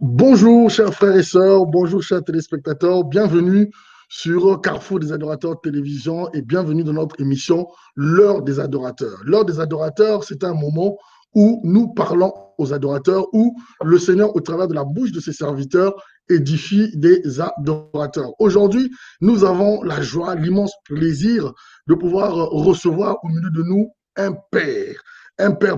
Bonjour, chers frères et sœurs, bonjour, chers téléspectateurs, bienvenue sur Carrefour des adorateurs télévision et bienvenue dans notre émission L'heure des adorateurs. L'heure des adorateurs, c'est un moment où nous parlons aux adorateurs, où le Seigneur, au travers de la bouche de ses serviteurs, édifie des adorateurs. Aujourd'hui, nous avons la joie, l'immense plaisir de pouvoir recevoir au milieu de nous un père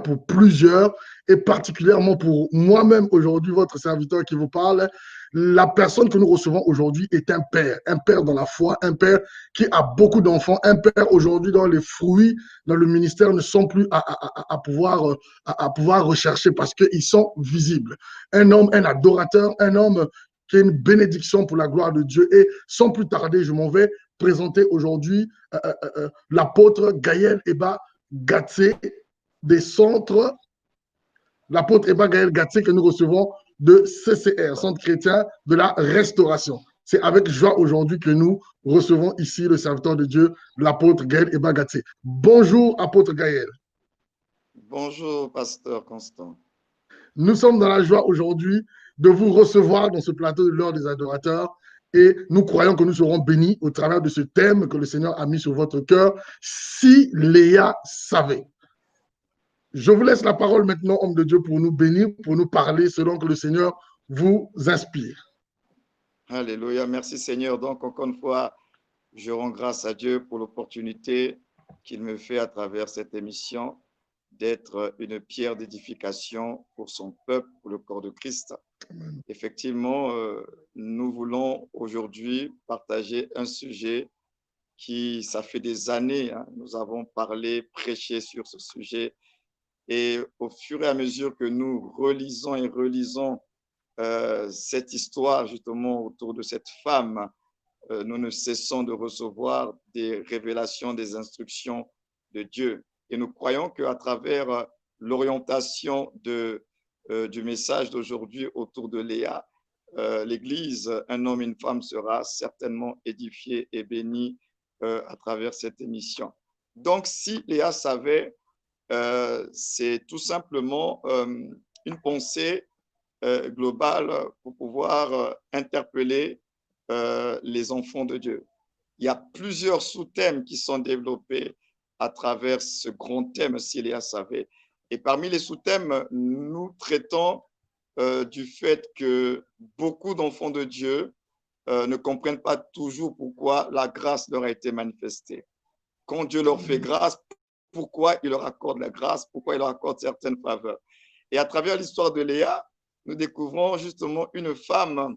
pour plusieurs et particulièrement pour moi-même aujourd'hui, votre serviteur qui vous parle, la personne que nous recevons aujourd'hui est un père dans la foi, un père qui a beaucoup d'enfants, un père aujourd'hui dont les fruits dans le ministère ne sont plus à pouvoir rechercher parce qu'ils sont visibles. Un homme, un adorateur, un homme qui est une bénédiction pour la gloire de Dieu. Et sans plus tarder, je m'en vais présenter aujourd'hui l'apôtre Gaël Eba Gatsé des centres, l'apôtre Eba Gaël Gatsé que nous recevons de CCR, Centre chrétien de la restauration. C'est avec joie aujourd'hui que nous recevons ici le serviteur de Dieu, l'apôtre Gaël Eba Gatsé. Bonjour, apôtre Gaël. Bonjour, pasteur Constant. Nous sommes dans la joie aujourd'hui de vous recevoir dans ce plateau de l'heure des adorateurs et nous croyons que nous serons bénis au travers de ce thème que le Seigneur a mis sur votre cœur. Si Léa savait. Je vous laisse la parole maintenant, homme de Dieu, pour nous bénir, pour nous parler selon que le Seigneur vous inspire. Alléluia, merci Seigneur. Donc, encore une fois, je rends grâce à Dieu pour l'opportunité qu'il me fait à travers cette émission d'être une pierre d'édification pour son peuple, pour le corps de Christ. Amen. Effectivement, nous voulons aujourd'hui partager un sujet qui, ça fait des années, nous avons parlé, prêché sur ce sujet. Et au fur et à mesure que nous relisons et relisons cette histoire justement autour de cette femme, nous ne cessons de recevoir des révélations, des instructions de Dieu. Et nous croyons qu'à travers l'orientation du message d'aujourd'hui autour de Léa, l'Église, un homme et une femme sera certainement édifié et béni à travers cette émission. Donc, si Léa savait, c'est tout simplement une pensée globale pour pouvoir interpeller les enfants de Dieu. Il y a plusieurs sous-thèmes qui sont développés à travers ce grand thème, si Léa savait. Et parmi les sous-thèmes, nous traitons du fait que beaucoup d'enfants de Dieu ne comprennent pas toujours pourquoi la grâce leur a été manifestée. Quand Dieu leur fait grâce, pourquoi il leur accorde la grâce, pourquoi il leur accorde certaines faveurs. Et à travers l'histoire de Léa, nous découvrons justement une femme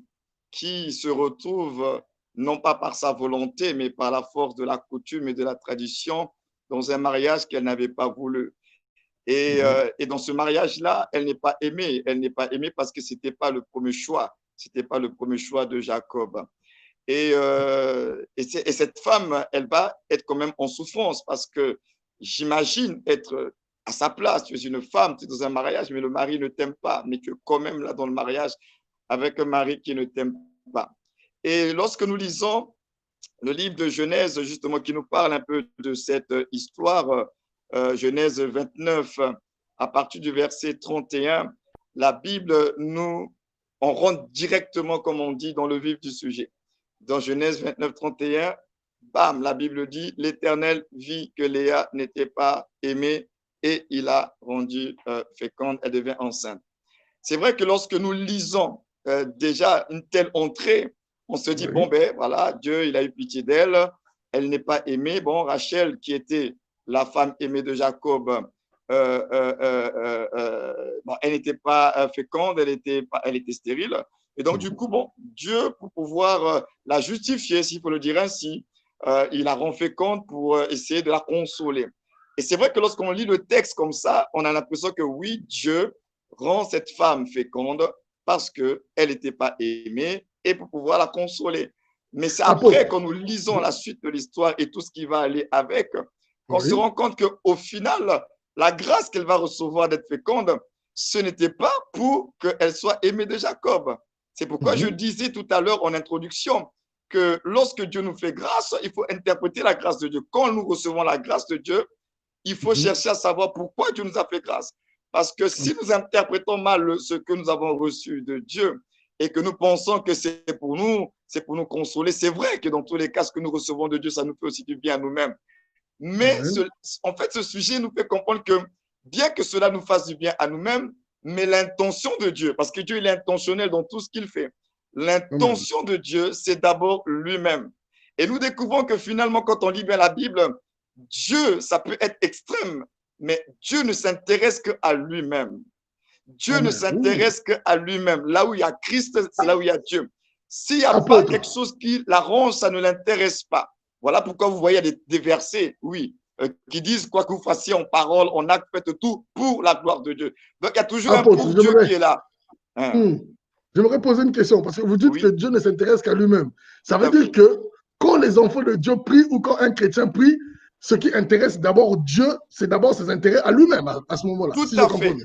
qui se retrouve, non pas par sa volonté, mais par la force de la coutume et de la tradition, dans un mariage qu'elle n'avait pas voulu. Et dans ce mariage-là, elle n'est pas aimée. Elle n'est pas aimée parce que ce n'était pas le premier choix. Ce n'était pas le premier choix de Jacob. Et cette femme, elle va être quand même en souffrance parce que j'imagine être à sa place. Tu es une femme, tu es dans un mariage, mais le mari ne t'aime pas, mais tu es quand même là dans le mariage avec un mari qui ne t'aime pas. Et lorsque nous lisons le livre de Genèse, justement, qui nous parle un peu de cette histoire, Genèse 29, à partir du verset 31, la Bible on rentre directement, comme on dit, dans le vif du sujet. Dans Genèse 29, 31, bam, la Bible dit, l'Éternel vit que Léa n'était pas aimée et il a rendu féconde, elle devient enceinte. C'est vrai que lorsque nous lisons déjà une telle entrée, on se dit, bon, ben voilà, Dieu, il a eu pitié d'elle, elle n'est pas aimée. Bon, Rachel, qui était la femme aimée de Jacob, bon, elle n'était pas féconde, elle était stérile. Et donc, du coup, bon, Dieu, pour pouvoir la justifier, s'il faut le dire ainsi, il la rend féconde pour essayer de la consoler. Et c'est vrai que lorsqu'on lit le texte comme ça, on a l'impression que oui, Dieu rend cette femme féconde parce qu'elle n'était pas aimée et pour pouvoir la consoler. Mais c'est après, quand nous lisons la suite de l'histoire et tout ce qui va aller avec, qu'on se rend compte qu'au final, la grâce qu'elle va recevoir d'être féconde, ce n'était pas pour qu'elle soit aimée de Jacob. C'est pourquoi je disais tout à l'heure en introduction que lorsque Dieu nous fait grâce, il faut interpréter la grâce de Dieu. Quand nous recevons la grâce de Dieu, il faut chercher à savoir pourquoi Dieu nous a fait grâce. Parce que si nous interprétons mal ce que nous avons reçu de Dieu et que nous pensons que c'est pour nous consoler. C'est vrai que dans tous les cas, ce que nous recevons de Dieu, ça nous fait aussi du bien à nous-mêmes. Mais en fait, ce sujet nous fait comprendre que bien que cela nous fasse du bien à nous-mêmes, mais l'intention de Dieu, parce que Dieu il est intentionnel dans tout ce qu'il fait, l'intention de Dieu, c'est d'abord lui-même. Et nous découvrons que finalement, quand on lit bien la Bible, Dieu, ça peut être extrême, mais Dieu ne s'intéresse qu'à lui-même. Dieu ne s'intéresse qu'à lui-même. Là où il y a Christ, c'est là où il y a Dieu. S'il n'y a pas quelque chose qui l'arrange, ça ne l'intéresse pas. Voilà pourquoi vous voyez des versets, oui, qui disent quoi que vous fassiez en parole, en acte, faites tout pour la gloire de Dieu. Donc il y a toujours un pour Dieu qui est là. J'aimerais poser une question, parce que vous dites que Dieu ne s'intéresse qu'à lui-même. Ça veut dire que quand les enfants de Dieu prient ou quand un chrétien prie, ce qui intéresse d'abord Dieu, c'est d'abord ses intérêts à lui-même à ce moment-là. Tout à fait.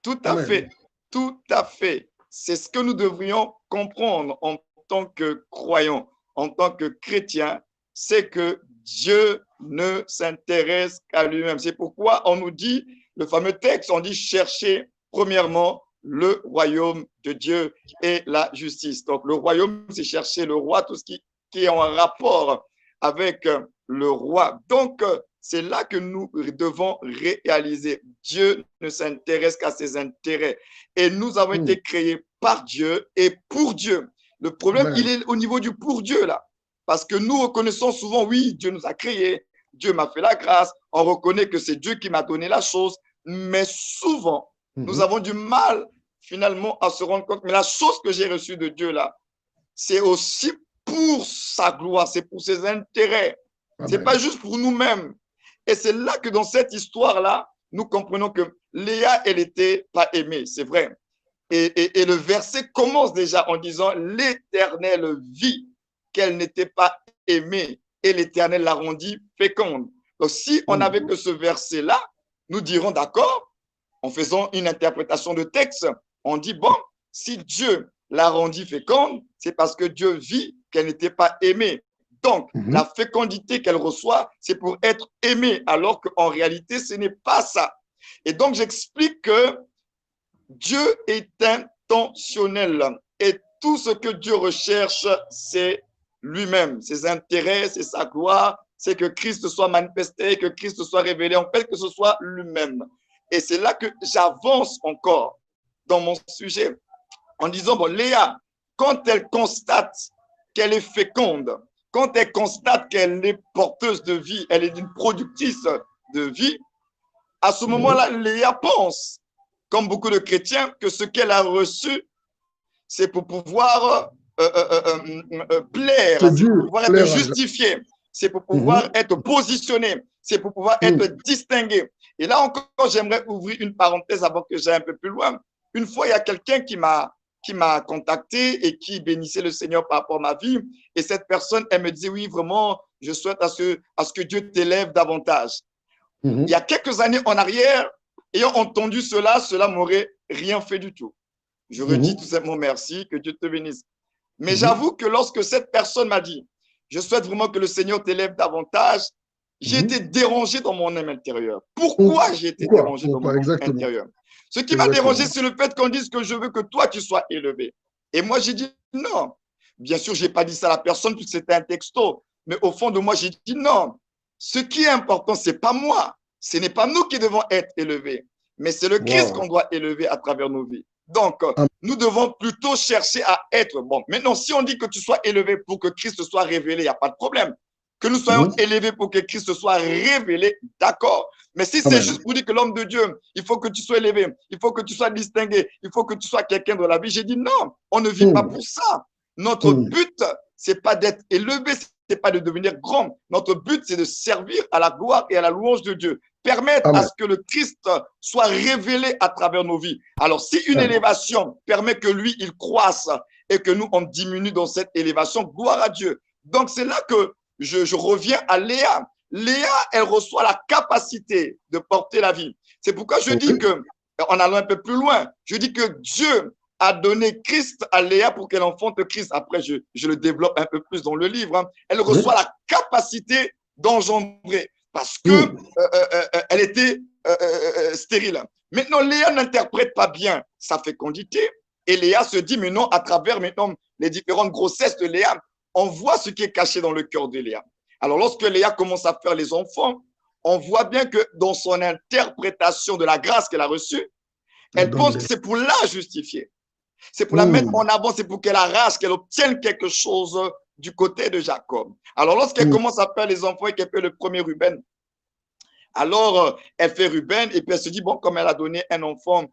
Tout à fait. Tout à fait. C'est ce que nous devrions comprendre en tant que croyants, en tant que chrétiens, c'est que Dieu ne s'intéresse qu'à lui-même. C'est pourquoi on nous dit, le fameux texte, on dit chercher premièrement le royaume de Dieu et la justice. Donc le royaume, c'est chercher le roi, tout ce qui est en rapport avec le roi. Donc, c'est là que nous devons réaliser. Dieu ne s'intéresse qu'à ses intérêts. Et nous avons été créés par Dieu et pour Dieu. Le problème, il est au niveau du pour Dieu, là. Parce que nous reconnaissons souvent, oui, Dieu nous a créés, Dieu m'a fait la grâce, on reconnaît que c'est Dieu qui m'a donné la chose, mais souvent, nous avons du mal, finalement, à se rendre compte, mais la chose que j'ai reçue de Dieu, là, c'est aussi pour sa gloire, c'est pour ses intérêts. C'est pas juste pour nous-mêmes. Et c'est là que dans cette histoire-là, nous comprenons que Léa, elle n'était pas aimée, c'est vrai. Et le verset commence déjà en disant « L'Éternel vit qu'elle n'était pas aimée et l'Éternel la rendit féconde ». Donc, si on n'avait que ce verset-là, nous dirons d'accord, en faisant une interprétation de texte, on dit « Bon, si Dieu la rendit féconde, c'est parce que Dieu vit qu'elle n'était pas aimée. Donc, la fécondité qu'elle reçoit, c'est pour être aimée, alors qu'en réalité, ce n'est pas ça. Et donc, j'explique que Dieu est intentionnel et tout ce que Dieu recherche, c'est lui-même, ses intérêts, c'est sa gloire, c'est que Christ soit manifesté, que Christ soit révélé, en fait, que ce soit lui-même. Et c'est là que j'avance encore dans mon sujet en disant, bon, Léa, quand elle constate qu'elle est féconde, quand elle constate qu'elle est porteuse de vie, elle est une productrice de vie, à ce moment-là, Léa pense, comme beaucoup de chrétiens, que ce qu'elle a reçu, c'est pour pouvoir plaire, c'est pour pouvoir être justifié, c'est pour pouvoir être positionné, c'est pour pouvoir être distingué. Et là encore, j'aimerais ouvrir une parenthèse avant que j'aille un peu plus loin. Une fois, il y a quelqu'un qui m'a contacté et qui bénissait le Seigneur par rapport à ma vie. Et cette personne, elle me dit, oui, vraiment, je souhaite à ce que Dieu t'élève davantage. Il y a quelques années en arrière, ayant entendu cela m'aurait rien fait du tout. Je redis tout simplement merci, que Dieu te bénisse. Mais j'avoue que lorsque cette personne m'a dit, je souhaite vraiment que le Seigneur t'élève davantage, j'ai été dérangé dans mon âme intérieure. Pourquoi j'ai été dérangé dans mon âme intérieure? Ce qui m'a dérangé, c'est le fait qu'on dise que je veux que toi, tu sois élevé. Et moi, j'ai dit non. Bien sûr, je n'ai pas dit ça à la personne puisque c'était un texto. Mais au fond de moi, j'ai dit non. Ce qui est important, ce n'est pas moi. Ce n'est pas nous qui devons être élevés. Mais c'est le Christ qu'on doit élever à travers nos vies. Donc, nous devons plutôt chercher à être bon. Maintenant, si on dit que tu sois élevé pour que Christ soit révélé, il n'y a pas de problème. Que nous soyons élevés pour que Christ soit révélé, d'accord. Mais si c'est juste pour dire que l'homme de Dieu, il faut que tu sois élevé, il faut que tu sois distingué, il faut que tu sois quelqu'un dans la vie, j'ai dit non, on ne vit pas pour ça. Notre but, c'est pas d'être élevé, c'est pas de devenir grand. Notre but, c'est de servir à la gloire et à la louange de Dieu. Permettre à ce que le Christ soit révélé à travers nos vies. Alors, si une élévation permet que lui, il croisse et que nous, on diminue dans cette élévation, gloire à Dieu. Donc, c'est là que je reviens à Léa. Léa, elle reçoit la capacité de porter la vie. C'est pourquoi je dis que, en allant un peu plus loin, je dis que Dieu a donné Christ à Léa pour qu'elle enfante Christ. Après, je le développe un peu plus dans le livre. Hein. Elle reçoit la capacité d'engendrer parce que elle était stérile. Maintenant, Léa n'interprète pas bien sa fécondité. Et Léa se dit, mais non, à travers maintenant les différentes grossesses de Léa, on voit ce qui est caché dans le cœur de Léa. Alors, lorsque Léa commence à faire les enfants, on voit bien que dans son interprétation de la grâce qu'elle a reçue, elle pense que c'est pour la justifier. C'est pour la mettre en avant, c'est pour qu'elle arrache, qu'elle obtienne quelque chose du côté de Jacob. Alors, lorsqu'elle commence à faire les enfants et qu'elle fait le premier Ruben, alors elle fait Ruben et puis elle se dit, bon, comme elle a donné un enfant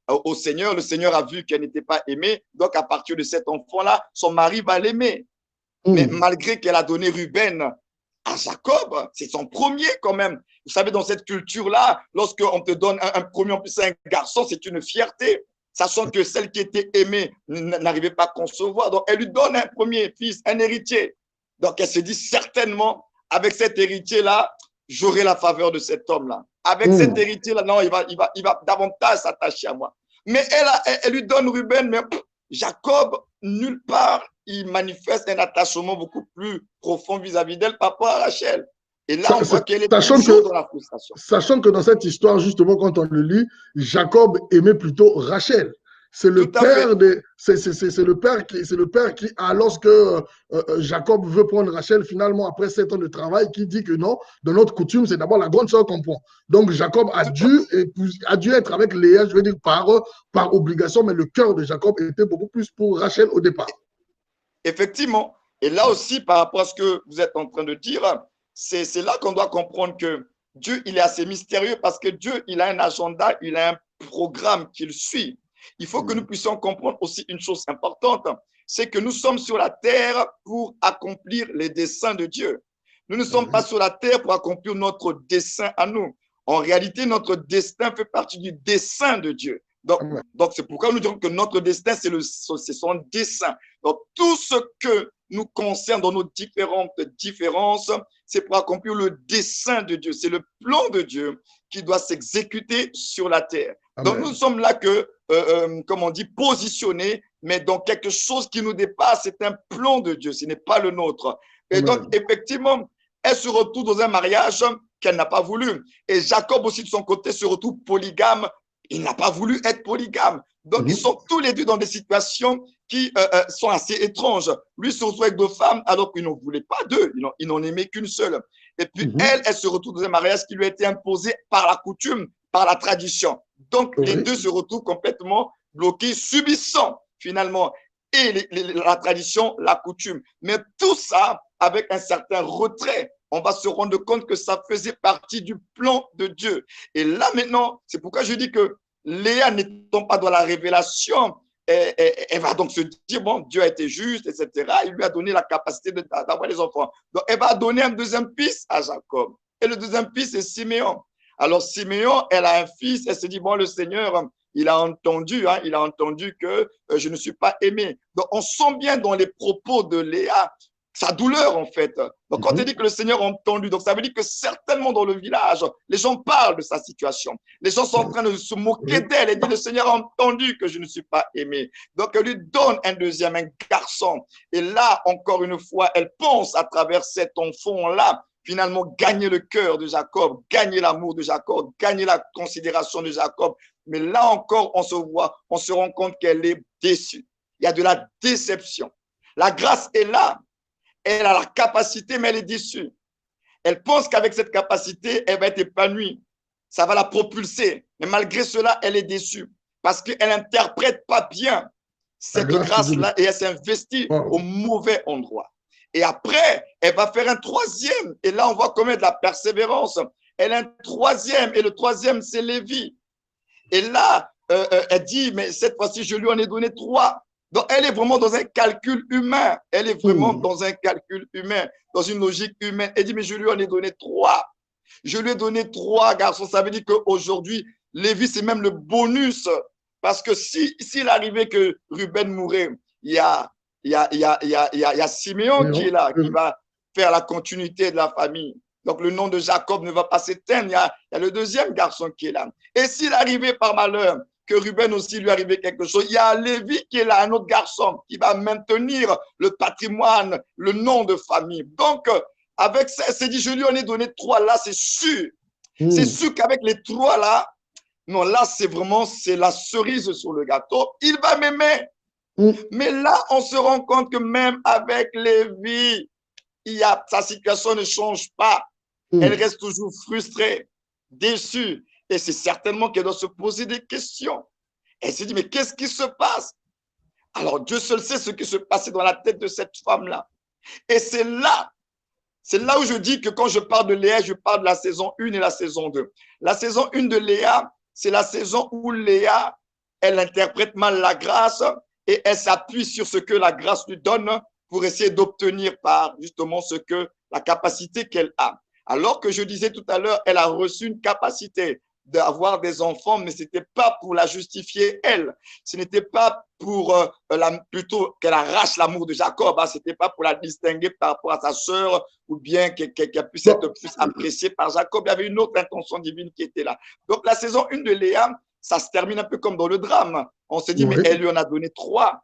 au Seigneur, le Seigneur a vu qu'elle n'était pas aimée, donc à partir de cet enfant-là, son mari va l'aimer. Mais malgré qu'elle a donné Ruben à Jacob, c'est son premier quand même. Vous savez, dans cette culture-là, lorsqu'on te donne un premier, en plus un garçon, c'est une fierté, sachant que celle qui était aimée n'arrivait pas à concevoir. Donc, elle lui donne un premier fils, un héritier. Donc, elle se dit certainement, avec cet héritier-là, j'aurai la faveur de cet homme-là. Avec cet héritier-là, non, il va davantage s'attacher à moi. Mais elle lui donne Ruben, mais Jacob, nulle part, il manifeste un attachement beaucoup plus profond vis-à-vis d'elle par rapport à Rachel. Et là, on voit qu'elle est toujours dans la frustration. Sachant que dans cette histoire, justement, quand on le lit, Jacob aimait plutôt Rachel. C'est le père qui, lorsque Jacob veut prendre Rachel, finalement, après 7 ans de travail, qui dit que non, dans notre coutume, c'est d'abord la grande sœur qu'on prend. Donc, Jacob a dû être avec Léa, je veux dire, par obligation, mais le cœur de Jacob était beaucoup plus pour Rachel au départ. Effectivement. Et là aussi, par rapport à ce que vous êtes en train de dire, c'est là qu'on doit comprendre que Dieu, il est assez mystérieux parce que Dieu, il a un agenda, il a un programme qu'il suit. Il faut que nous puissions comprendre aussi une chose importante, c'est que nous sommes sur la terre pour accomplir les desseins de Dieu. Nous ne sommes pas sur la terre pour accomplir notre dessein à nous. En réalité, notre destin fait partie du dessein de Dieu. Donc c'est pourquoi nous disons que notre destin, c'est son dessein. Donc, tout ce que nous concerne dans nos différentes différences, c'est pour accomplir le dessein de Dieu. C'est le plan de Dieu qui doit s'exécuter sur la terre. Amen. Donc, nous sommes là que, comme on dit, positionnés, mais dans quelque chose qui nous dépasse, c'est un plan de Dieu, ce n'est pas le nôtre. Et Amen. Donc, effectivement, elle se retrouve dans un mariage qu'elle n'a pas voulu. Et Jacob aussi, de son côté, se retrouve polygame. Il n'a pas voulu être polygame. Donc, ils sont tous les deux dans des situations qui sont assez étranges. Lui se retrouve avec 2 femmes alors qu'il n'en voulait pas 2. Il n'en aimait qu'une seule. Et puis, elle se retrouve dans un mariage qui lui a été imposé par la coutume, par la tradition. Donc, les deux se retrouvent complètement bloqués, subissant finalement et la tradition, la coutume. Mais tout ça avec un certain retrait. On va se rendre compte que ça faisait partie du plan de Dieu. Et là, maintenant, c'est pourquoi je dis que Léa, n'étant pas dans la révélation, elle va donc se dire, bon, Dieu a été juste, etc. Il lui a donné la capacité d'avoir les enfants. Donc, elle va donner un deuxième fils à Jacob. Et le deuxième fils, c'est Siméon. Alors, Siméon, elle a un fils, elle se dit, bon, le Seigneur, il a entendu que je ne suis pas aimé. Donc, on sent bien dans les propos de Léa sa douleur, en fait. Donc, quand elle dit que le Seigneur a entendu, donc ça veut dire que certainement dans le village, les gens parlent de sa situation. Les gens sont en train de se moquer d'elle et disent, le Seigneur a entendu que je ne suis pas aimé. Donc, elle lui donne un garçon. Et là, encore une fois, elle pense à travers cet enfant-là, finalement, gagner le cœur de Jacob, gagner l'amour de Jacob, gagner la considération de Jacob. Mais là encore, on se rend compte qu'elle est déçue. Il y a de la déception. La grâce est là. Elle a la capacité, mais elle est déçue. Elle pense qu'avec cette capacité, elle va être épanouie. Ça va la propulser. Mais malgré cela, elle est déçue parce qu'elle n'interprète pas bien cette grâce-là et elle s'investit au mauvais endroit. Et après, elle va faire un troisième. Et là, on voit comment de la persévérance. Elle a un troisième. Et le troisième, c'est Lévi. Et là, elle dit, mais cette fois-ci, je lui en ai donné 3. Donc, elle est vraiment dans un calcul humain. Elle est vraiment dans un calcul humain, dans une logique humaine. Elle dit, mais je lui en ai donné 3. Je lui ai donné 3 garçons. Ça veut dire qu'aujourd'hui, Lévi, c'est même le bonus. Parce que s'il arrivait que Ruben mourait, il y a Siméon qui est là, qui va faire la continuité de la famille. Donc, le nom de Jacob ne va pas s'éteindre. Il y a le deuxième garçon qui est là. Et s'il arrivait par malheur que Ruben aussi lui arrivait quelque chose, il y a Lévi qui est là, un autre garçon, qui va maintenir le patrimoine, le nom de famille. Donc, avec ça, c'est dit, je lui en ai donné 3 là, c'est sûr. C'est sûr qu'avec les 3 là, Non, là, c'est la cerise sur le gâteau. Il va m'aimer. Mais là, on se rend compte que même avec Lévi, sa situation ne change pas. Elle reste toujours frustrée, déçue. Et c'est certainement qu'elle doit se poser des questions. Elle se dit, mais qu'est-ce qui se passe? Alors Dieu seul sait ce qui se passait dans la tête de cette femme-là. Et c'est là où je dis que quand je parle de Léa, je parle de la saison 1 et la saison 2. La saison 1 de Léa, c'est la saison où Léa, elle interprète mal la grâce et elle s'appuie sur ce que la grâce lui donne pour essayer d'obtenir par justement la capacité qu'elle a. Alors que je disais tout à l'heure, elle a reçu une capacité d'avoir des enfants, mais ce n'était pas pour la justifier elle. Ce n'était pas pour plutôt qu'elle arrache l'amour de Jacob. Ce n'était pas pour la distinguer par rapport à sa sœur ou bien qu'elle puisse être plus appréciée par Jacob. Il y avait une autre intention divine qui était là. Donc la saison 1 de Léa, ça se termine un peu comme dans le drame. On se dit, mais elle lui en a donné 3.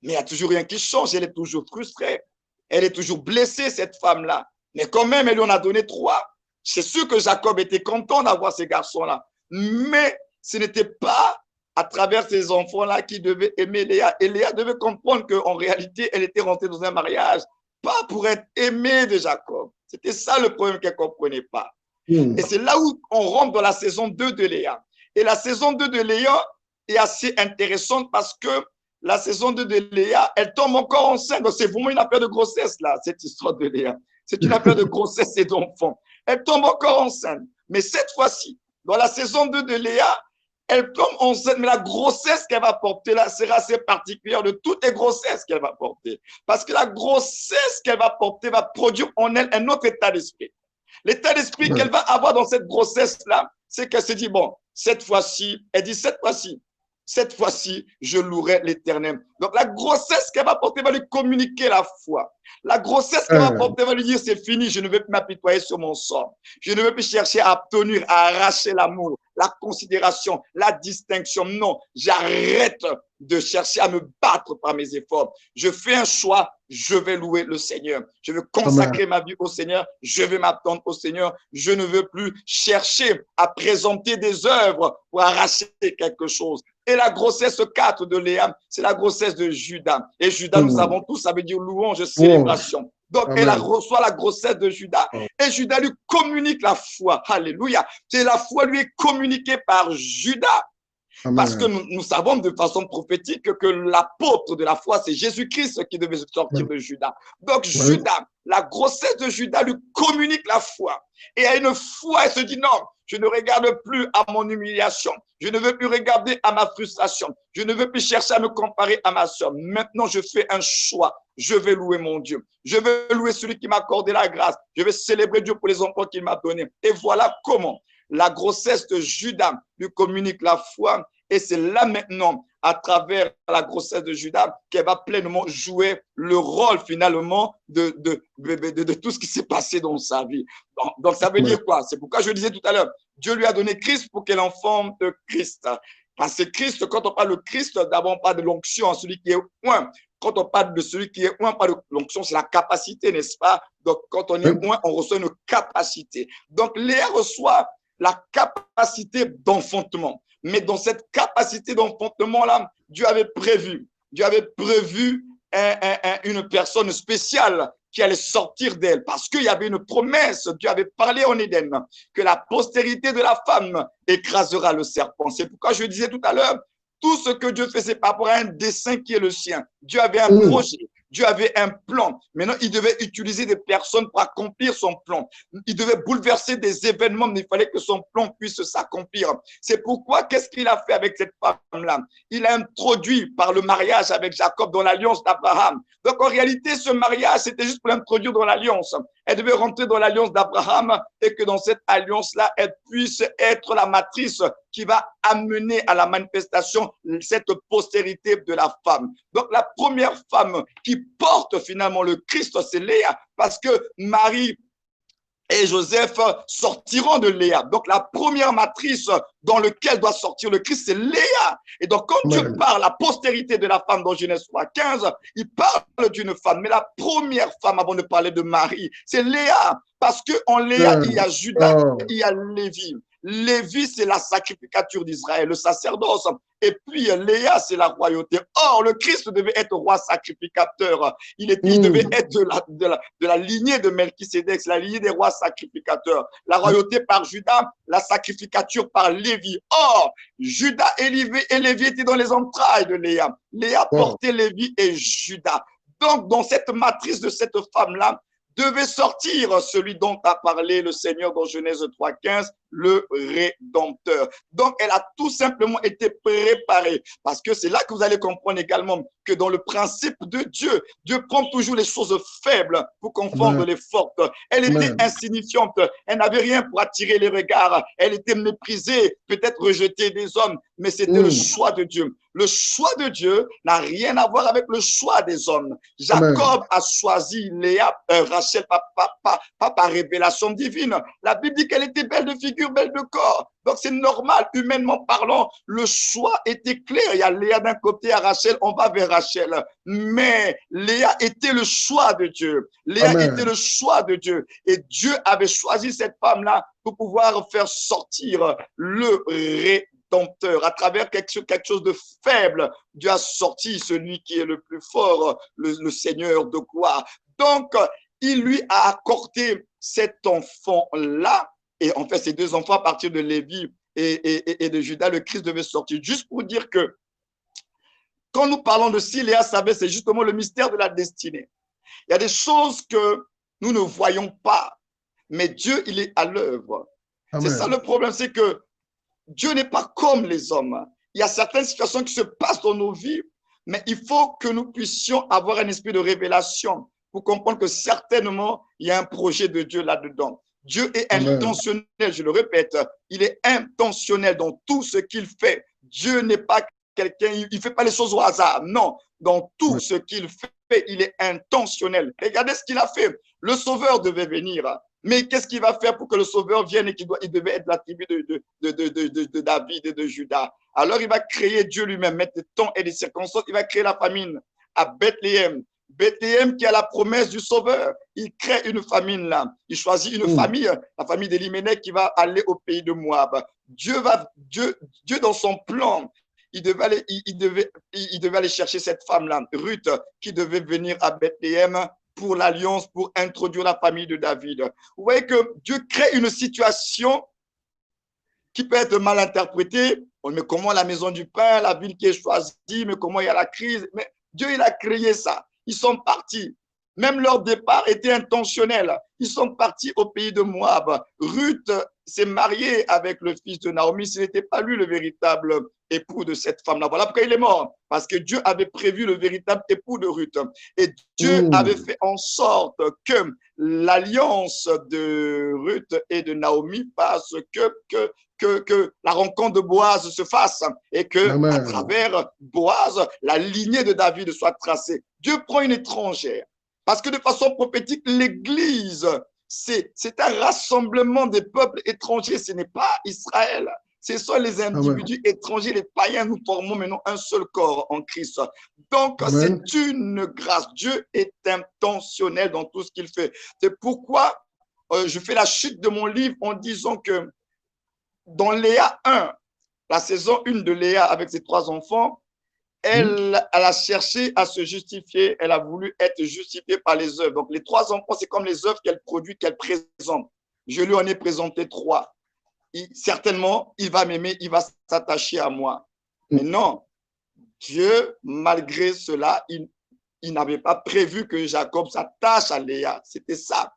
Mais il n'y a toujours rien qui change. Elle est toujours frustrée. Elle est toujours blessée, cette femme-là. Mais quand même, elle lui en a donné 3. C'est sûr que Jacob était content d'avoir ces garçons-là. Mais ce n'était pas à travers ces enfants-là qu'il devait aimer Léa. Et Léa devait comprendre qu'en réalité, elle était rentrée dans un mariage, pas pour être aimée de Jacob. C'était ça le problème qu'elle ne comprenait pas. Et c'est là où on rentre dans la saison 2 de Léa. Et la saison 2 de Léa est assez intéressante parce que la saison 2 de Léa, elle tombe encore enceinte. Donc c'est vraiment une affaire de grossesse, là, cette histoire de Léa. C'est une affaire de grossesse et d'enfant. Elle tombe encore enceinte. Mais cette fois-ci, dans la saison 2 de Léa, elle tombe enceinte, mais la grossesse qu'elle va porter là sera assez particulière de toutes les grossesses qu'elle va porter. Parce que la grossesse qu'elle va porter va produire en elle un autre état d'esprit. L'état d'esprit qu'elle va avoir dans cette grossesse-là, c'est qu'elle se dit, bon, cette fois-ci, je louerai l'Éternel. Donc, la grossesse qu'elle va porter va lui communiquer la foi. La grossesse qu'elle va porter va lui dire, c'est fini, je ne vais plus m'apitoyer sur mon sort. Je ne vais plus chercher à obtenir, à arracher l'amour, la considération, la distinction. Non, j'arrête de chercher à me battre par mes efforts. Je fais un choix, je vais louer le Seigneur. Je veux consacrer ma vie au Seigneur. Je vais m'attendre au Seigneur. Je ne veux plus chercher à présenter des œuvres pour arracher quelque chose. Et la grossesse 4 de Léa, c'est la grossesse de Judas. Et Judas, nous savons tous, ça veut dire louange, célébration. Donc, elle reçoit la grossesse de Judas. Et Judas lui communique la foi. Alléluia. C'est la foi lui est communiquée par Judas. Parce que nous savons de façon prophétique que l'apôtre de la foi, c'est Jésus-Christ qui devait sortir de Judas. Donc, Judas, la grossesse de Judas lui communique la foi. Et à une foi, elle se dit non, je ne regarde plus à mon humiliation. Je ne veux plus regarder à ma frustration. Je ne veux plus chercher à me comparer à ma soeur. Maintenant, je fais un choix. Je vais louer mon Dieu. Je vais louer celui qui m'a accordé la grâce. Je vais célébrer Dieu pour les enfants qu'il m'a donnés. Et voilà comment la grossesse de Judas lui communique la foi. Et c'est là maintenant, à travers la grossesse de Judas, qu'elle va pleinement jouer le rôle finalement de tout ce qui s'est passé dans sa vie. Donc ça veut dire quoi? C'est pourquoi je disais tout à l'heure, Dieu lui a donné Christ pour qu'elle en forme de Christ. Parce que Christ, quand on parle de Christ, d'abord on parle de l'onction, celui qui est oint. Quand on parle de celui qui est oint, pas de l'onction, c'est la capacité, n'est-ce pas? Donc quand on est oint, on reçoit une capacité. Donc Léa reçoit la capacité d'enfantement. Mais dans cette capacité d'enfantement-là, Dieu avait prévu une personne spéciale qui allait sortir d'elle parce qu'il y avait une promesse. Dieu avait parlé en Éden que la postérité de la femme écrasera le serpent. C'est pourquoi je disais tout à l'heure, tout ce que Dieu fait, c'est par rapport à un dessein qui est le sien. Dieu avait un projet. Dieu avait un plan. Maintenant, il devait utiliser des personnes pour accomplir son plan. Il devait bouleverser des événements, mais il fallait que son plan puisse s'accomplir. C'est pourquoi, qu'est-ce qu'il a fait avec cette femme-là? Il a introduit par le mariage avec Jacob dans l'alliance d'Abraham. Donc, en réalité, ce mariage, c'était juste pour l'introduire dans l'alliance. Elle devait rentrer dans l'alliance d'Abraham et que dans cette alliance-là, elle puisse être la matrice qui va amener à la manifestation cette postérité de la femme. Donc, la première femme qui porte finalement le Christ, c'est Léa, parce que Marie et Joseph sortiront de Léa. Donc, la première matrice dans laquelle doit sortir le Christ, c'est Léa. Et donc, quand Dieu parle la postérité de la femme dans Genèse 3:15, il parle d'une femme. Mais la première femme, avant de parler de Marie, c'est Léa. Parce qu'en Léa, il y a Judas, il y a Lévi. Lévi, c'est la sacrificature d'Israël, le sacerdoce. Et puis Léa, c'est la royauté. Or, le Christ devait être roi sacrificateur. Il devait être de la lignée de Melchisédek, c'est la lignée des rois sacrificateurs. La royauté par Judas, la sacrificature par Lévi. Or, Judas et Lévi étaient dans les entrailles de Léa. Léa portait Lévi et Judas. Donc, dans cette matrice de cette femme-là, devait sortir celui dont a parlé le Seigneur dans Genèse 3,15, le Rédempteur. Donc, elle a tout simplement été préparée. Parce que c'est là que vous allez comprendre également que dans le principe de Dieu, Dieu prend toujours les choses faibles pour confondre les fortes. Elle était insignifiante. Elle n'avait rien pour attirer les regards. Elle était méprisée, peut-être rejetée des hommes, mais c'était le choix de Dieu. Le choix de Dieu n'a rien à voir avec le choix des hommes. Jacob a choisi Léa, Rachel, pas par révélation divine. La Bible dit qu'elle était belle de figure, belle de corps. Donc c'est normal, humainement parlant, le choix était clair. Il y a Léa d'un côté, à Rachel, on va vers Rachel. Mais Léa était le choix de Dieu. Léa était le choix de Dieu. Et Dieu avait choisi cette femme-là pour pouvoir faire sortir le Rédempteur. À travers quelque chose de faible, Dieu a sorti celui qui est le plus fort, le Seigneur de gloire. Donc, il lui a accordé cet enfant-là. Et en fait, ces deux enfants, à partir de Lévi et de Judas, le Christ devait sortir. Juste pour dire que quand nous parlons de si Léa savait, c'est justement le mystère de la destinée. Il y a des choses que nous ne voyons pas, mais Dieu, il est à l'œuvre. C'est ça le problème, c'est que Dieu n'est pas comme les hommes. Il y a certaines situations qui se passent dans nos vies, mais il faut que nous puissions avoir un esprit de révélation pour comprendre que certainement, il y a un projet de Dieu là-dedans. Dieu est intentionnel, je le répète, il est intentionnel dans tout ce qu'il fait. Dieu n'est pas quelqu'un, il ne fait pas les choses au hasard. Non, dans tout ce qu'il fait, il est intentionnel. Regardez ce qu'il a fait. Le Sauveur devait venir. Mais qu'est-ce qu'il va faire pour que le Sauveur vienne et il devait être la tribu de David et de Judas? Alors il va créer Dieu lui-même, mettre des temps et des circonstances. Il va créer la famine à Bethléem. Bethléem qui a la promesse du Sauveur. Il crée une famine là. Il choisit une famille, la famille d'Eliménec qui va aller au pays de Moab. Dieu dans son plan, il devait aller chercher cette femme-là, Ruth, qui devait venir à Bethléem pour l'alliance, pour introduire la famille de David. Vous voyez que Dieu crée une situation qui peut être mal interprétée. Mais comment la maison du pain, la ville qui est choisie, mais comment il y a la crise? Mais Dieu, il a créé ça. Ils sont partis. Même leur départ était intentionnel. Ils sont partis au pays de Moab. Ruth s'est mariée avec le fils de Naomi. Ce n'était pas lui le véritable époux de cette femme-là. Voilà pourquoi il est mort. Parce que Dieu avait prévu le véritable époux de Ruth. Et Dieu avait fait en sorte que l'alliance de Ruth et de Naomi fasse que la rencontre de Boaz se fasse et que à travers Boaz, la lignée de David soit tracée. Dieu prend une étrangère. Parce que de façon prophétique, l'Église, c'est un rassemblement des peuples étrangers. Ce n'est pas Israël. Ce sont les individus étrangers, les païens. Nous formons maintenant un seul corps en Christ. Donc, c'est une grâce. Dieu est intentionnel dans tout ce qu'il fait. C'est pourquoi je fais la chute de mon livre en disant que dans Léa 1, la saison 1 de Léa avec ses 3 enfants, elle a cherché à se justifier, elle a voulu être justifiée par les œuvres. Donc, les 3 enfants, c'est comme les œuvres qu'elle produit, qu'elle présente. Je lui en ai présenté 3. Certainement, il va m'aimer, il va s'attacher à moi. Mais non, Dieu, malgré cela, il n'avait pas prévu que Jacob s'attache à Léa. C'était ça.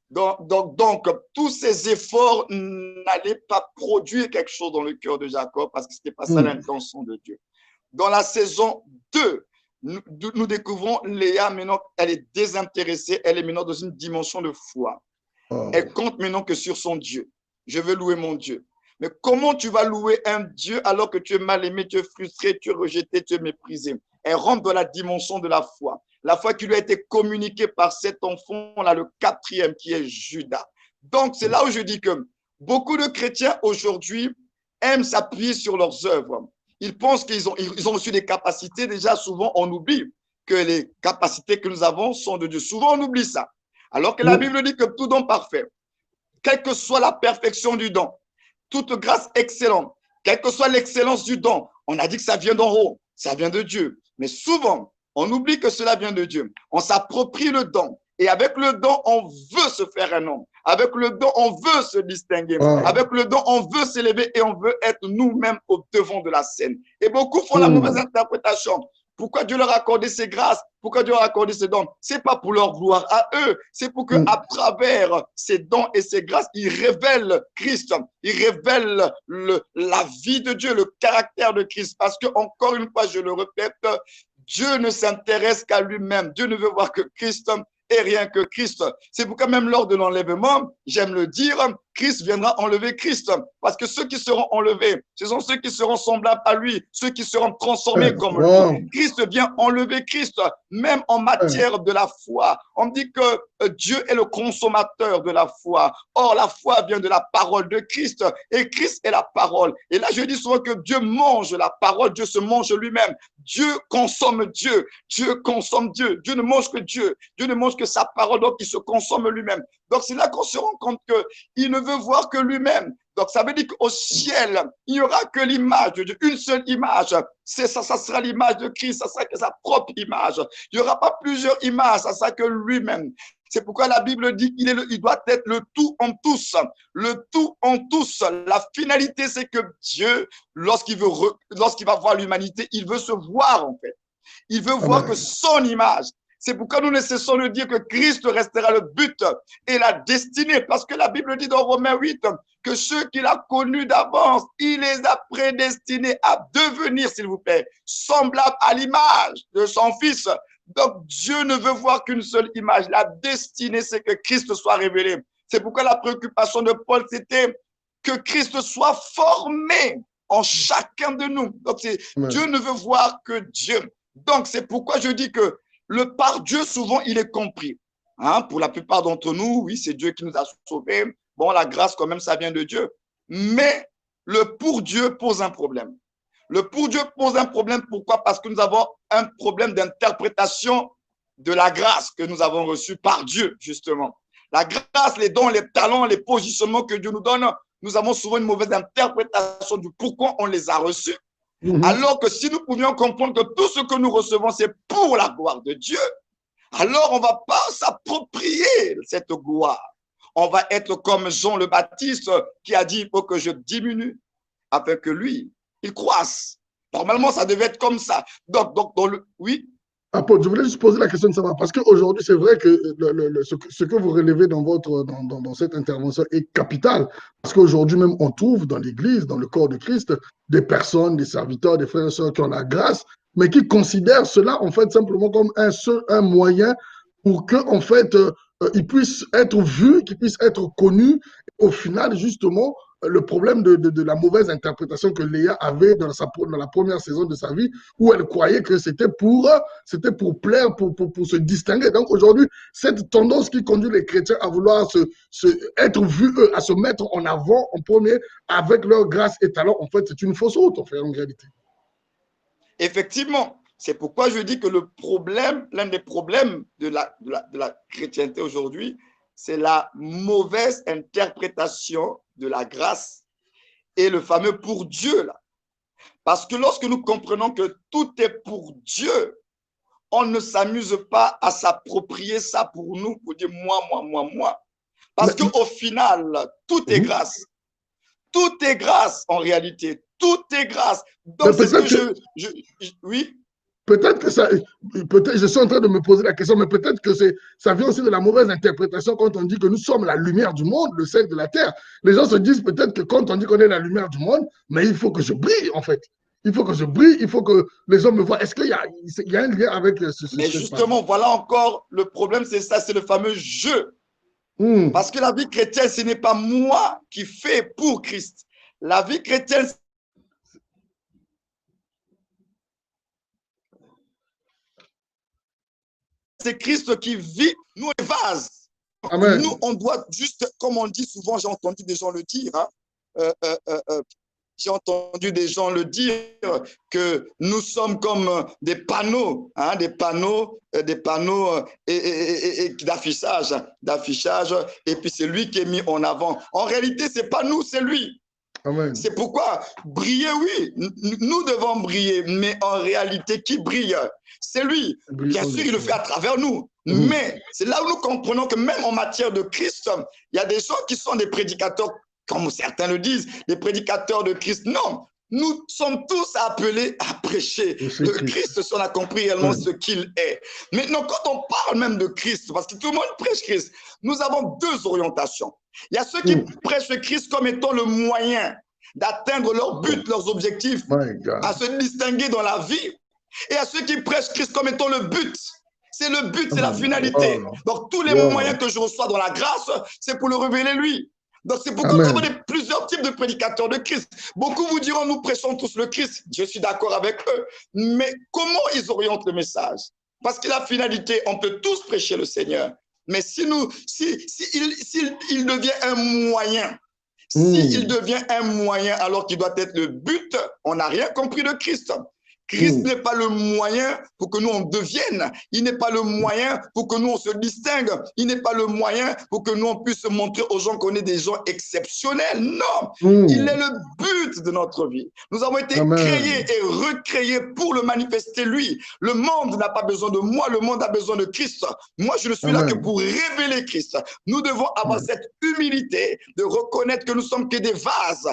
Donc, tous ces efforts n'allaient pas produire quelque chose dans le cœur de Jacob parce que ce n'était pas ça l'intention de Dieu. Dans la saison 2, nous découvrons Léa maintenant, elle est désintéressée, elle est maintenant dans une dimension de foi. Elle compte maintenant que sur son Dieu. Je veux louer mon Dieu. Mais comment tu vas louer un Dieu alors que tu es mal aimé, tu es frustré, tu es rejeté, tu es méprisé? Elle rentre dans la dimension de la foi. La foi qui lui a été communiquée par cet enfant-là, le 4e, qui est Judas. Donc, c'est là où je dis que beaucoup de chrétiens aujourd'hui aiment s'appuyer sur leurs œuvres. Ils pensent qu'ils ont reçu des capacités. Déjà, souvent, on oublie que les capacités que nous avons sont de Dieu. Souvent, on oublie ça. Alors que la Bible dit que tout don parfait, quelle que soit la perfection du don, toute grâce excellente, quelle que soit l'excellence du don, on a dit que ça vient d'en haut, ça vient de Dieu. Mais souvent, on oublie que cela vient de Dieu. On s'approprie le don. Et avec le don, on veut se faire un homme. Avec le don, on veut se distinguer. Avec le don, on veut s'élever et on veut être nous-mêmes au devant de la scène. Et beaucoup font la mauvaise interprétation. Pourquoi Dieu leur a accordé ces grâces? Pourquoi Dieu leur a accordé ces dons? C'est pas pour leur gloire à eux. C'est pour qu'à travers ces dons et ces grâces, ils révèlent Christ. Ils révèlent la vie de Dieu, le caractère de Christ. Parce que, encore une fois, je le répète, Dieu ne s'intéresse qu'à lui-même. Dieu ne veut voir que Christ et rien que Christ. C'est pourquoi même lors de l'enlèvement, j'aime le dire, Christ viendra enlever Christ. Parce que ceux qui seront enlevés, ce sont ceux qui seront semblables à lui, ceux qui seront transformés comme lui. Christ vient enlever Christ, même en matière de la foi. On dit que Dieu est le consommateur de la foi. Or, la foi vient de la parole de Christ et Christ est la parole. Et là, je dis souvent que Dieu mange la parole, Dieu se mange lui-même. Dieu consomme Dieu, Dieu consomme Dieu. Dieu ne mange que Dieu, Dieu ne mange que sa parole, donc il se consomme lui-même. Donc, c'est là qu'on se rend compte qu'il ne veut voir que lui-même. Donc, ça veut dire qu'au ciel, il n'y aura que l'image de Dieu, une seule image. Ça sera l'image de Christ, ça sera que sa propre image. Il n'y aura pas plusieurs images, ça sera que lui-même. C'est pourquoi la Bible dit qu'il doit être le tout en tous. Le tout en tous. La finalité, c'est que Dieu, lorsqu'il va voir l'humanité, il veut se voir en fait. Il veut voir que son image. C'est pourquoi nous ne cessons de dire que Christ restera le but et la destinée. Parce que la Bible dit dans Romains 8 que ceux qu'il a connus d'avance, il les a prédestinés à devenir, s'il vous plaît, semblables à l'image de son Fils. Donc Dieu ne veut voir qu'une seule image. La destinée, c'est que Christ soit révélé. C'est pourquoi la préoccupation de Paul, c'était que Christ soit formé en chacun de nous. Donc Dieu ne veut voir que Dieu. Donc c'est pourquoi je dis que le par Dieu, souvent, il est compris. Hein? Pour la plupart d'entre nous, oui, c'est Dieu qui nous a sauvés. Bon, la grâce, quand même, ça vient de Dieu. Mais le pour Dieu pose un problème. Le pour Dieu pose un problème. Pourquoi? Parce que nous avons un problème d'interprétation de la grâce que nous avons reçue par Dieu, justement. La grâce, les dons, les talents, les positionnements que Dieu nous donne, nous avons souvent une mauvaise interprétation du pourquoi on les a reçus. Alors que si nous pouvions comprendre que tout ce que nous recevons, c'est pour la gloire de Dieu, alors on ne va pas s'approprier cette gloire. On va être comme Jean le Baptiste qui a dit, il faut que je diminue afin que lui, il croisse. Normalement, ça devait être comme ça. Donc oui. Paul, je voulais juste poser la question de savoir, parce qu'aujourd'hui, c'est vrai que ce que vous relevez dans cette intervention est capital, parce qu'aujourd'hui même, on trouve dans l'Église, dans le corps de Christ, des personnes, des serviteurs, des frères et sœurs qui ont la grâce, mais qui considèrent cela, en fait, simplement comme un moyen pour qu'en fait, ils puissent être vus, qu'ils puissent être connus. Au final, justement, le problème de la mauvaise interprétation que Léa avait dans la première saison de sa vie, où elle croyait que c'était pour plaire, pour se distinguer. Donc aujourd'hui, cette tendance qui conduit les chrétiens à vouloir être vus, eux, à se mettre en avant en premier avec leur grâce et talent, en fait, c'est une fausse route, en fait, en réalité. Effectivement, c'est pourquoi je dis que l'un des problèmes de la chrétienté aujourd'hui, c'est la mauvaise interprétation de la grâce et le fameux pour Dieu là. Parce que lorsque nous comprenons que tout est pour Dieu, on ne s'amuse pas à s'approprier ça pour nous, pour dire moi. Parce qu'au final, tout est grâce. Tout est grâce en réalité. Tout est grâce. Donc c'est ce que oui. Peut-être que je suis en train de me poser la question, mais peut-être que ça vient aussi de la mauvaise interprétation quand on dit que nous sommes la lumière du monde, le sel de la terre. Les gens se disent peut-être que quand on dit qu'on est la lumière du monde, mais il faut que je brille en fait. Il faut que je brille, il faut que les hommes me voient. Est-ce qu'il y a un lien avec Mais justement, voilà encore le problème, c'est ça, c'est le fameux je. Parce que la vie chrétienne, ce n'est pas moi qui fais pour Christ. La vie chrétienne, c'est Christ qui vit, nous, les vases. Amen. Nous, on doit juste, comme on dit souvent, j'ai entendu des gens le dire, j'ai entendu des gens le dire, que nous sommes comme des panneaux d'affichage, et puis c'est lui qui est mis en avant. En réalité, ce n'est pas nous, c'est lui. Amen. C'est pourquoi briller, oui, nous devons briller, mais en réalité, qui brille? C'est lui. Bien sûr, il le fait à travers nous. Mais c'est là où nous comprenons que même en matière de Christ, il y a des gens qui sont des prédicateurs, comme certains le disent, des prédicateurs de Christ. Non, nous sommes tous appelés à prêcher le Christ si on a compris réellement ce qu'il est. Maintenant, quand on parle même de Christ, parce que tout le monde prêche Christ, nous avons deux orientations. Il y a ceux qui prêchent le Christ comme étant le moyen d'atteindre leur but, leurs objectifs, à se distinguer dans la vie, et à ceux qui prêchent Christ comme étant le but. C'est le but, c'est la finalité. Donc, tous les moyens que je reçois dans la grâce, c'est pour le révéler lui. Donc, c'est pourquoi nous avons plusieurs types de prédicateurs de Christ. Beaucoup vous diront, nous prêchons tous le Christ. Je suis d'accord avec eux. Mais comment ils orientent le message? Parce que la finalité, on peut tous prêcher le Seigneur. Mais si il devient un moyen, s'il devient un moyen alors qu'il doit être le but, on n'a rien compris de Christ. Christ n'est pas le moyen pour que nous on devienne. Il n'est pas le moyen pour que nous on se distingue. Il n'est pas le moyen pour que nous on puisse montrer aux gens qu'on est des gens exceptionnels. Non, il est le but de notre vie. Nous avons été créés et recréés pour le manifester lui. Le monde n'a pas besoin de moi, le monde a besoin de Christ. Moi, je ne suis là que pour révéler Christ. Nous devons avoir cette humilité de reconnaître que nous sommes que des vases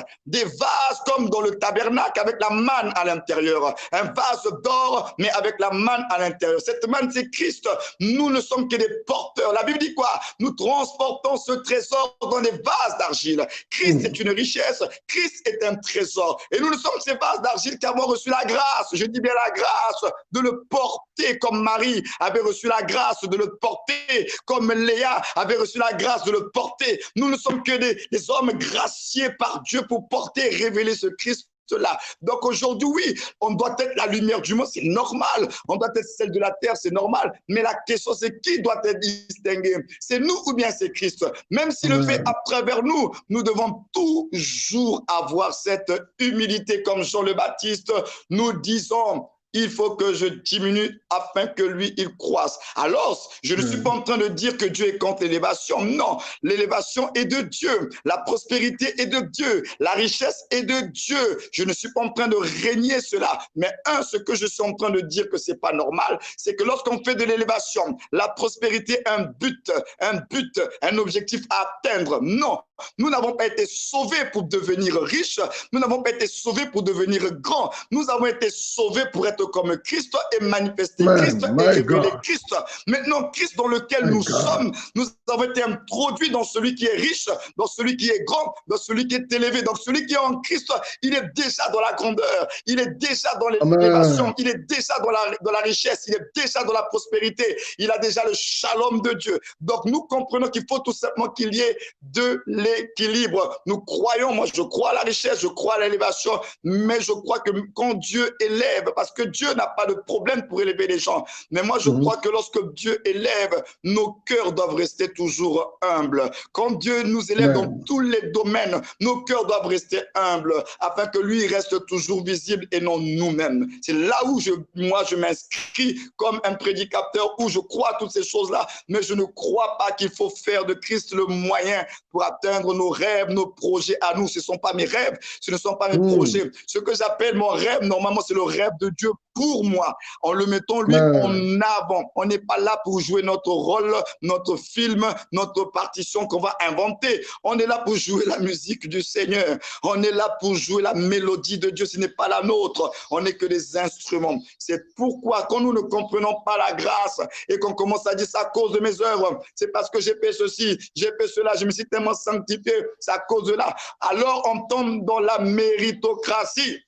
comme dans le tabernacle avec la manne à l'intérieur. Un vase d'or, mais avec la manne à l'intérieur. Cette manne, c'est Christ. Nous ne sommes que des porteurs. La Bible dit quoi? Nous transportons ce trésor dans des vases d'argile. Christ est une richesse. Christ est un trésor. Et nous ne sommes ces vases d'argile qui avons reçu la grâce. Je dis bien la grâce de le porter comme Marie avait reçu la grâce de le porter, comme Léa avait reçu la grâce de le porter. Nous ne sommes que des hommes graciés par Dieu pour porter et révéler ce Christ. Cela. Donc aujourd'hui, oui, on doit être la lumière du monde, c'est normal. On doit être celle de la terre, c'est normal. Mais la question, c'est qui doit être distingué? C'est nous ou bien c'est Christ? Même s'il le fait à travers nous, nous devons toujours avoir cette humilité comme Jean le Baptiste. Nous disons, il faut que je diminue afin que lui, il croisse. Alors, je ne suis pas en train de dire que Dieu est contre l'élévation. Non, l'élévation est de Dieu. La prospérité est de Dieu. La richesse est de Dieu. Je ne suis pas en train de régner cela. Mais ce que je suis en train de dire que c'est pas normal, c'est que lorsqu'on fait de l'élévation, la prospérité, un but, un objectif à atteindre. Non, nous n'avons pas été sauvés pour devenir riches. Nous n'avons pas été sauvés pour devenir grands. Nous avons été sauvés pour être comme Christ et manifester Christ et révéler Christ. Maintenant, Christ dans lequel nous sommes, nous avons été introduits dans celui qui est riche, dans celui qui est grand, dans celui qui est élevé. Donc celui qui est en Christ, il est déjà dans la grandeur, il est déjà dans l'élévation, il est déjà dans la richesse, il est déjà dans la prospérité, il a déjà le shalom de Dieu. Donc nous comprenons qu'il faut tout simplement qu'il y ait de l'équilibre. Nous croyons, moi je crois à la richesse, je crois à l'élévation, mais je crois que quand Dieu élève, parce que Dieu n'a pas de problème pour élever les gens. Mais moi, je crois que lorsque Dieu élève, nos cœurs doivent rester toujours humbles. Quand Dieu nous élève dans tous les domaines, nos cœurs doivent rester humbles afin que lui reste toujours visible et non nous-mêmes. C'est là où moi, je m'inscris comme un prédicateur où je crois à toutes ces choses-là, mais je ne crois pas qu'il faut faire de Christ le moyen pour atteindre nos rêves, nos projets à nous. Ce ne sont pas mes rêves, ce ne sont pas mes projets. Ce que j'appelle mon rêve, normalement, c'est le rêve de Dieu pour moi, en le mettant lui en avant. On n'est pas là pour jouer notre rôle, notre film, notre partition qu'on va inventer. On est là pour jouer la musique du Seigneur. On est là pour jouer la mélodie de Dieu. Ce n'est pas la nôtre. On n'est que des instruments. C'est pourquoi quand nous ne comprenons pas la grâce et qu'on commence à dire c'est à cause de mes œuvres, c'est parce que j'ai fait ceci, j'ai fait cela, je me suis tellement sanctifié, c'est à cause de là. Alors on tombe dans la méritocratie.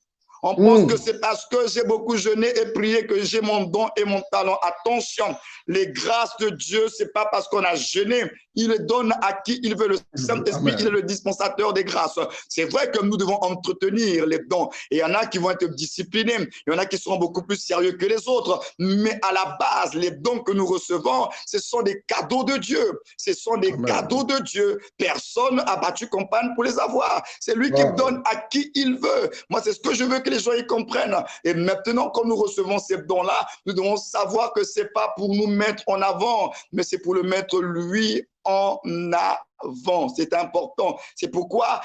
On pense que c'est parce que j'ai beaucoup jeûné et prié que j'ai mon don et mon talent. Attention, les grâces de Dieu, c'est pas parce qu'on a jeûné. Il donne à qui il veut. Le Saint-Esprit, il est le dispensateur des grâces. C'est vrai que nous devons entretenir les dons. Et il y en a qui vont être disciplinés. Il y en a qui seront beaucoup plus sérieux que les autres. Mais à la base, les dons que nous recevons, ce sont des cadeaux de Dieu. Ce sont des cadeaux de Dieu. Personne n'a battu campagne pour les avoir. C'est lui qui donne à qui il veut. Moi, c'est ce que je veux que les gens y comprennent. Et maintenant, quand nous recevons ces dons-là, nous devons savoir que ce n'est pas pour nous mettre en avant, mais c'est pour le mettre lui en avant. C'est important. C'est pourquoi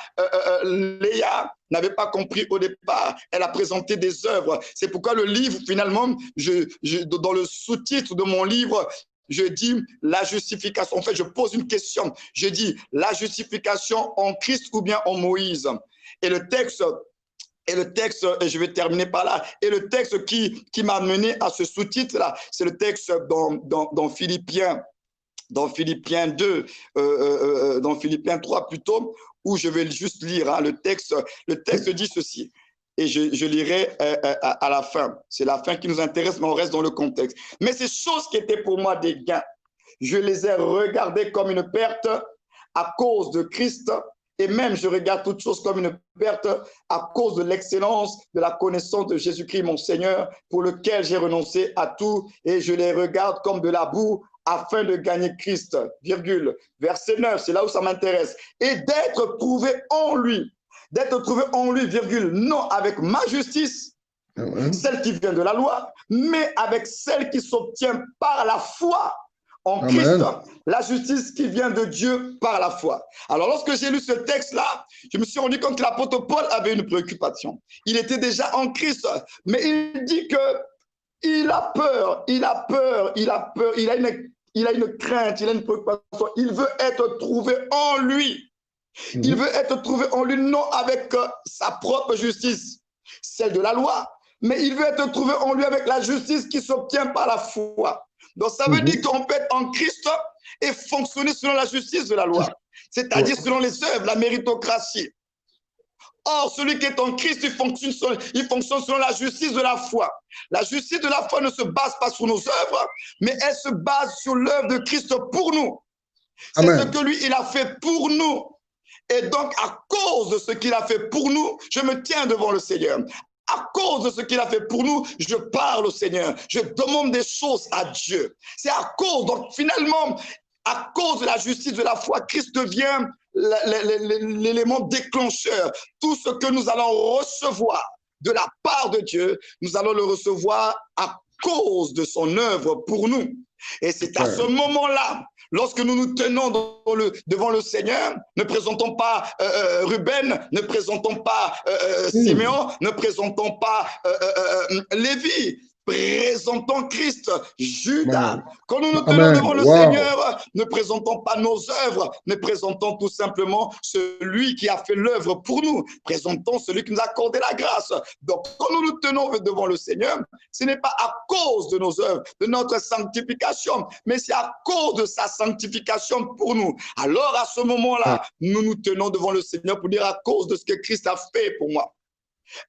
Léa n'avait pas compris au départ. Elle a présenté des œuvres. C'est pourquoi le livre, finalement, dans le sous-titre de mon livre, je dis la justification. En fait, je pose une question. Je dis la justification en Christ ou bien en Moïse. Et le texte, et je vais terminer par là, et le texte qui m'a mené à ce sous-titre-là, c'est le texte dans Philippiens 2, dans Philippiens 3 plutôt, où je vais juste lire. Hein, le texte dit ceci. Et je lirai à la fin. C'est la fin qui nous intéresse, mais on reste dans le contexte. Mais ces choses qui étaient pour moi des gains, je les ai regardées comme une perte à cause de Christ. Et même, je regarde toutes choses comme une perte à cause de l'excellence de la connaissance de Jésus-Christ, mon Seigneur, pour lequel j'ai renoncé à tout. Et je les regarde comme de la boue afin de gagner Christ, virgule. Verset 9, c'est là où ça m'intéresse. Et d'être trouvé en lui. D'être trouvé en lui, virgule, non avec ma justice, celle qui vient de la loi, mais avec celle qui s'obtient par la foi en Christ, la justice qui vient de Dieu par la foi. Alors, lorsque j'ai lu ce texte-là, je me suis rendu compte que l'apôtre Paul avait une préoccupation. Il était déjà en Christ, mais il dit que il a peur, il a une crainte, il a une préoccupation. Il veut être trouvé en lui. Il veut être trouvé en lui, non avec sa propre justice, celle de la loi, mais il veut être trouvé en lui avec la justice qui s'obtient par la foi. Donc, ça veut dire qu'on peut être en Christ et fonctionner selon la justice de la loi, c'est-à-dire selon les œuvres, la méritocratie. Or, celui qui est en Christ, il fonctionne selon la justice de la foi. La justice de la foi ne se base pas sur nos œuvres, mais elle se base sur l'œuvre de Christ pour nous. C'est ce que lui, il a fait pour nous. Et donc, à cause de ce qu'il a fait pour nous, je me tiens devant le Seigneur. À cause de ce qu'il a fait pour nous, je parle au Seigneur. Je demande des choses à Dieu. C'est à cause, donc finalement, à cause de la justice de la foi, Christ devient l'élément déclencheur. Tout ce que nous allons recevoir de la part de Dieu, nous allons le recevoir à cause de son œuvre pour nous. Et c'est à ce moment-là, lorsque nous nous tenons devant le Seigneur, ne présentons pas Ruben, ne présentons pas Siméon, ne présentons pas Lévi, présentons Christ, Judas. Quand nous nous tenons devant le Seigneur, ne présentons pas nos œuvres, mais présentons tout simplement celui qui a fait l'œuvre pour nous. Présentons celui qui nous a accordé la grâce. Donc, quand nous nous tenons devant le Seigneur, ce n'est pas à cause de nos œuvres, de notre sanctification, mais c'est à cause de sa sanctification pour nous. Alors, à ce moment-là, nous nous tenons devant le Seigneur pour dire à cause de ce que Christ a fait pour moi.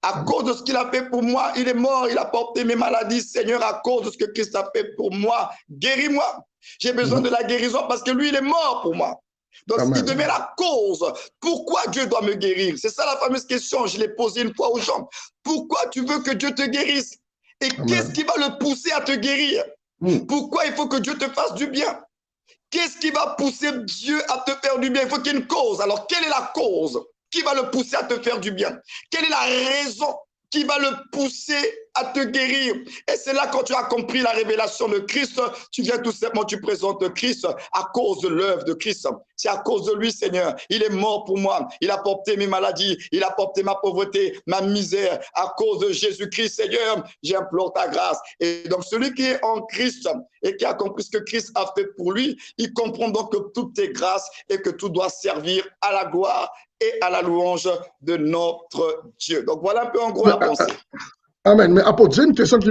À cause de ce qu'il a fait pour moi, il est mort, il a porté mes maladies. Seigneur, à cause de ce que Christ a fait pour moi, guéris-moi. J'ai besoin de la guérison parce que lui, il est mort pour moi. Donc, il devient la cause. Pourquoi Dieu doit me guérir? C'est ça la fameuse question, je l'ai posée une fois aux gens. Pourquoi tu veux que Dieu te guérisse? Et qu'est-ce qui va le pousser à te guérir? Pourquoi il faut que Dieu te fasse du bien? Qu'est-ce qui va pousser Dieu à te faire du bien? Il faut qu'il y ait une cause. Alors, quelle est la cause qui va le pousser à te faire du bien? Quelle est la raison qui va le pousser à te guérir? Et c'est là, quand tu as compris la révélation de Christ, tu viens tout simplement, tu présentes Christ à cause de l'œuvre de Christ. C'est à cause de lui, Seigneur. Il est mort pour moi. Il a porté mes maladies. Il a porté ma pauvreté, ma misère. À cause de Jésus-Christ, Seigneur, j'implore ta grâce. Et donc, celui qui est en Christ et qui a compris ce que Christ a fait pour lui, il comprend donc que tout est grâce et que tout doit servir à la gloire et à la louange de notre Dieu. Donc, voilà un peu en gros la pensée. Amen. Mais apôtre, j'ai une question qui